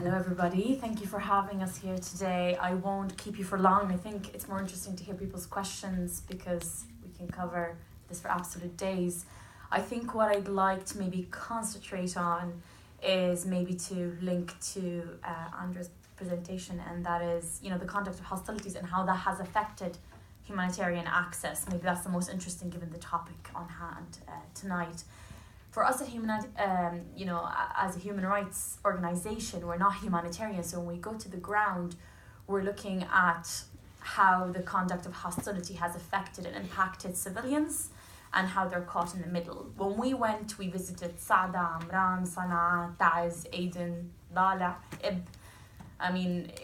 Hello everybody, thank you for having us here today. I won't keep you for long. I think it's more interesting to hear people's questions because we can cover this for absolute days. I think what I'd like to maybe concentrate on is maybe to link to Andrea's presentation, and that is, the conduct of hostilities and how that has affected humanitarian access. Maybe that's the most interesting given the topic on hand tonight. For us at as a human rights organization, we're not humanitarian. So when we go to the ground, we're looking at how the conduct of hostility has affected and impacted civilians and how they're caught in the middle. When we went, we visited Saada, Amran, Sana'a, Taiz, Aden, Dala, Ib.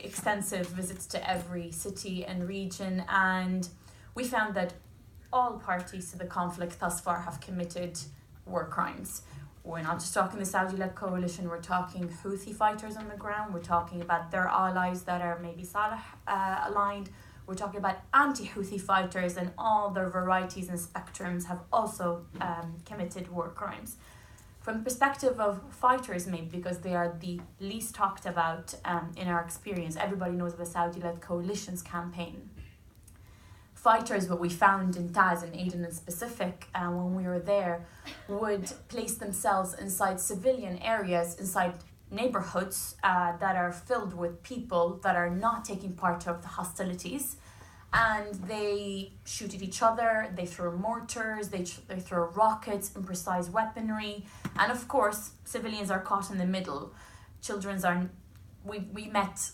Extensive visits to every city and region. And we found that all parties to the conflict thus far have committed war crimes. We're not just talking the Saudi-led coalition, we're talking Houthi fighters on the ground, we're talking about their allies that are maybe Saleh aligned, we're talking about anti-Houthi fighters, and all their varieties and spectrums have also committed war crimes. From the perspective of fighters, maybe because they are the least talked about in our experience, everybody knows of the Saudi-led coalition's campaign. Fighters, what we found in Taiz and Aden in specific, when we were there, would place themselves inside civilian areas, inside neighborhoods that are filled with people that are not taking part of the hostilities, and they shoot at each other, they throw mortars, they throw rockets, imprecise weaponry, and of course, civilians are caught in the middle. We met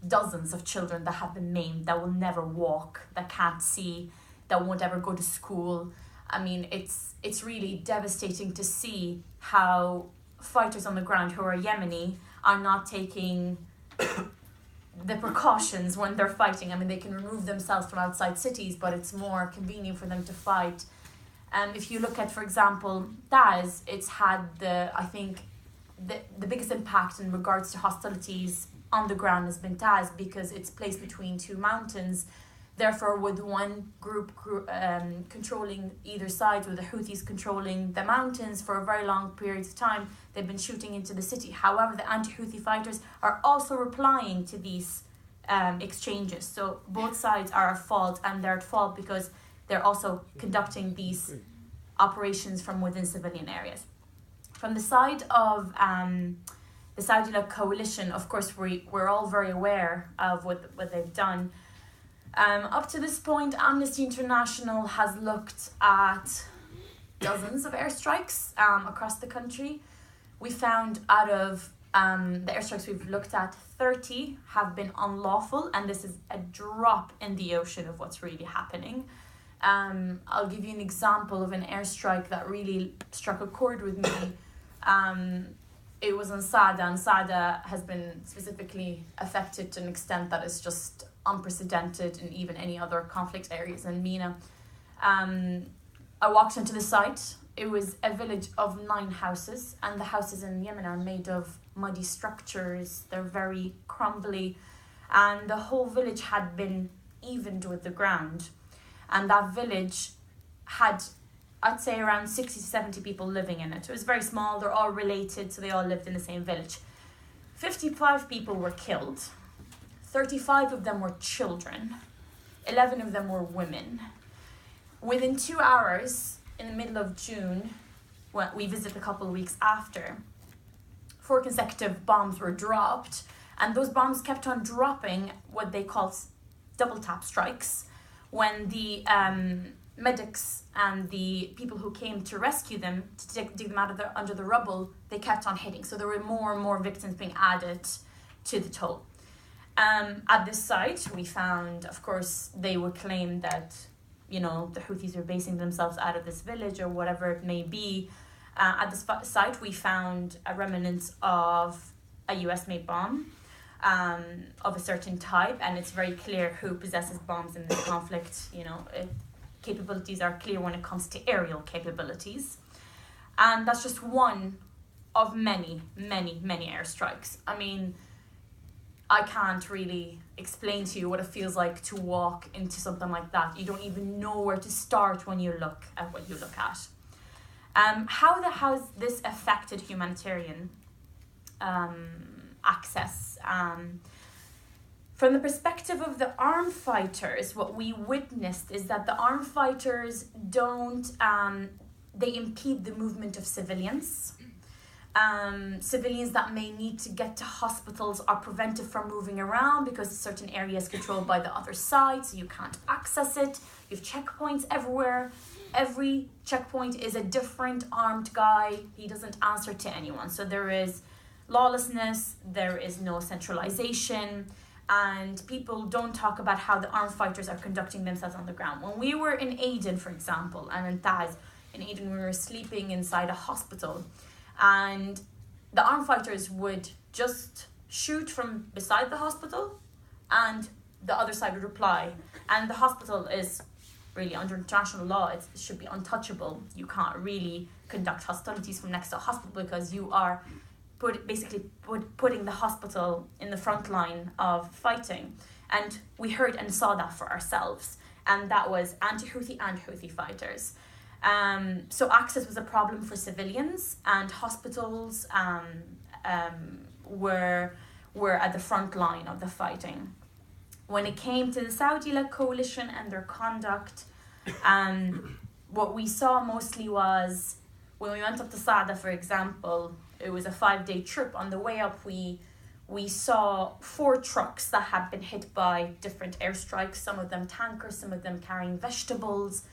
dozens of children that have been maimed, that will never walk, that can't see, that won't ever go to school. It's really devastating to see how fighters on the ground who are Yemeni are not taking the precautions when they're fighting. They can remove themselves from outside cities, but it's more convenient for them to fight. If you look at, for example, Taiz, it's had the biggest impact in regards to hostilities on the ground has been Taiz, because it's placed between two mountains. Therefore, with one group controlling either side, with the Houthis controlling the mountains for a very long period of time, they've been shooting into the city. However, the anti-Houthi fighters are also replying to these exchanges. So both sides are at fault, and they're at fault because they're also conducting these operations from within civilian areas. From the side of the Saudi-led coalition, of course, we're all very aware of what they've done. Up to this point, Amnesty International has looked at dozens of airstrikes across the country. We found out of the airstrikes we've looked at, 30 have been unlawful, and this is a drop in the ocean of what's really happening. I'll give you an example of an airstrike that really struck a chord with me. It was on Saada, and Saada has been specifically affected to an extent that is just unprecedented in even any other conflict areas in MENA. I walked into the site. It was a village of 9 houses, and the houses in Yemen are made of muddy structures. They're very crumbly, and the whole village had been evened with the ground. And that village had, I'd say, around 60 to 70 people living in it. It was very small, they're all related, so they all lived in the same village. 55 people were killed. 35 of them were children. 11 of them were women. Within 2 hours, in the middle of June, when we visited a couple of weeks after, 4 consecutive bombs were dropped, and those bombs kept on dropping what they call double tap strikes, when the medics and the people who came to rescue them, to dig them out of under the rubble, they kept on hitting. So there were more and more victims being added to the toll. At this site, we found, of course, they would claim that, the Houthis are basing themselves out of this village or whatever it may be. At this site, we found a remnants of a US-made bomb of a certain type, and it's very clear who possesses bombs in this conflict. Capabilities are clear when it comes to aerial capabilities. And that's just one of many, many, many airstrikes. I can't really explain to you what it feels like to walk into something like that. You don't even know where to start when you look at what you look at. How has this affected humanitarian access. From the perspective of the armed fighters, what we witnessed is that the armed fighters they impede the movement of civilians. Civilians that may need to get to hospitals are prevented from moving around because certain areas are controlled by the other side, so you can't access it. You have checkpoints everywhere. Every checkpoint is a different armed guy. He doesn't answer to anyone. So there is lawlessness, there is no centralization, and people don't talk about how the armed fighters are conducting themselves on the ground. When we were in Aden, for example, and in Taz, in Aden we were sleeping inside a hospital, and the armed fighters would just shoot from beside the hospital and the other side would reply. And the hospital is really, under international law, it should be untouchable. You can't really conduct hostilities from next to a hospital because you are putting the hospital in the front line of fighting. And we heard and saw that for ourselves. And that was anti-Houthi and Houthi fighters. So access was a problem for civilians, and hospitals were at the front line of the fighting. When it came to the Saudi-led coalition and their conduct, what we saw mostly was, when we went up to Saada, for example, it was a 5-day trip. On the way up, we saw 4 trucks that had been hit by different airstrikes, some of them tankers, some of them carrying vegetables,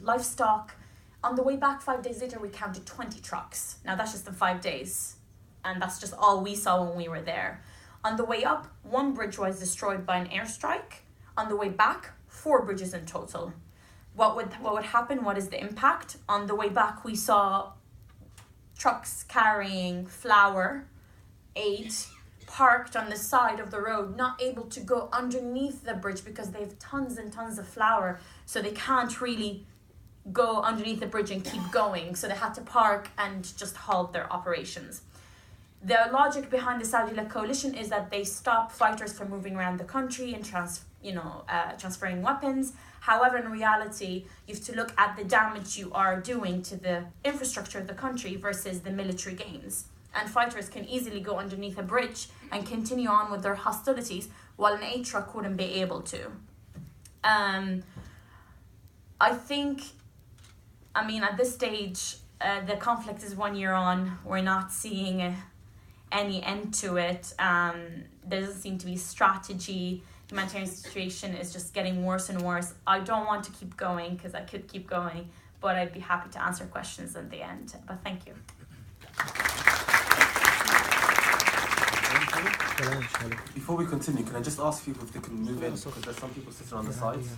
livestock. On the way back 5 days later, we counted 20 trucks. Now that's just in 5 days, and that's just all we saw when we were there. On the way up, 1 bridge was destroyed by an airstrike. On the way back, 4 bridges in total. What would happen? What is the impact? On the way back, we saw trucks carrying flour, aid, parked on the side of the road, not able to go underneath the bridge because they have tons and tons of flour, so they can't really go underneath the bridge and keep going, so they had to park and just halt their operations. The logic behind the Saudi-led coalition is that they stop fighters from moving around the country and transferring weapons. However, in reality, you have to look at the damage you are doing to the infrastructure of the country versus the military gains. And fighters can easily go underneath a bridge and continue on with their hostilities, while an aid truck wouldn't be able to. I think, at this stage, the conflict is 1 year on. We're not seeing any end to it. There doesn't seem to be strategy. The humanitarian situation is just getting worse and worse. I don't want to keep going because I could keep going, but I'd be happy to answer questions at the end. But thank you. Before we continue, can I just ask people if they can move in, because there's some people sitting on the sides.